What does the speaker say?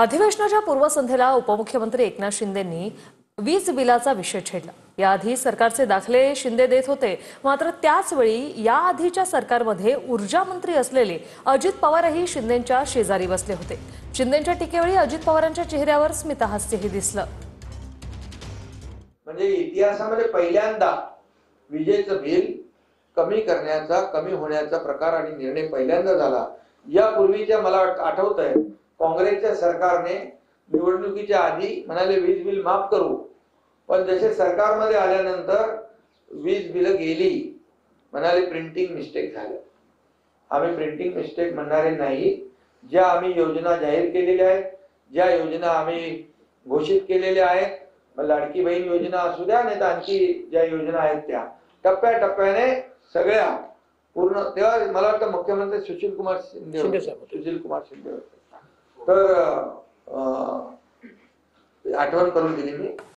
अधिवेशनाच्या पूर्वसंध्येला उपमुख्यमंत्री एकनाथ शिंदेंनी वीज बिलाचा विषय छेडला। याआधी सरकारचे दाखले शिंदे देत होते, मात्र त्याच वेळी याआधीच्या सरकारमध्ये ऊर्जा मंत्री असलेले अजित पवारही शिंदेंच्या शेजारी बसले होते। शिंदेंच्या टीकेवेळी अजित पवारांच्या चेहऱ्यावर स्मितहास्यही दिसलं। म्हणजे इतिहासामध्ये पहिल्यांदा विजेचं बिल कमी करण्याचा, कमी होण्याचा प्रकार आणि निर्णय पहिल्यांदा झाला। यापूर्वीच्या मला आठवतंय काँग्रेसच्या सरकारने निवडणुकीच्या आधी म्हणाले वीज बिल माफ करू, पण जसे सरकारमध्ये आल्यानंतर वीज बिल गेली, म्हणाले प्रिंटिंग मिस्टेक झालं। आम्ही प्रिंटिंग मिस्टेक म्हणणारे नाही। ज्या आम्ही योजना जाहीर केलेल्या आहेत, ज्या योजना आम्ही घोषित केलेल्या आहेत, लाडकी बहीण योजना असू द्या नाही तर आणखी ज्या योजना आहेत त्या टप्प्याटप्प्याने सगळ्या पूर्ण, तेव्हा मला वाटतं मुख्यमंत्री सुशील कुमार शिंदे तर आठवण करून दिली मी।